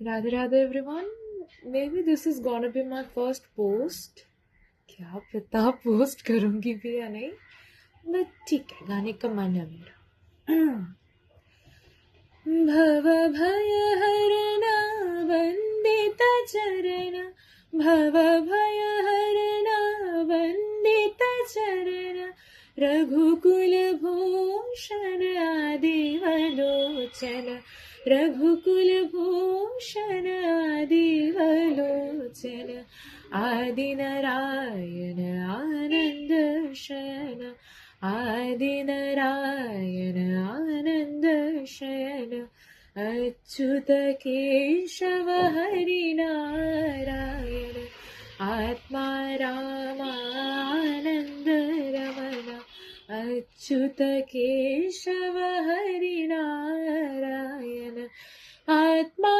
Radhe Radhe everyone. Maybe this is gonna be my first post. क्या पता post करूंगी भी या नहीं, बट ठीक है, गाने का मन है मेरा। भव भय हरना वंदिता चरण, भव भय हरना वंदिता चरण, रघुकुल भूषण आदिवलोचन, रघुकुल भूषण आदिवलोचन, आदिनारायण आनंद शयन, आदिनारायण आनंद शयन, अच्युत केशव हरिनारायण, आत्मा रामानंद रमण, अच्युत केशव हरिनारायण, आत्मा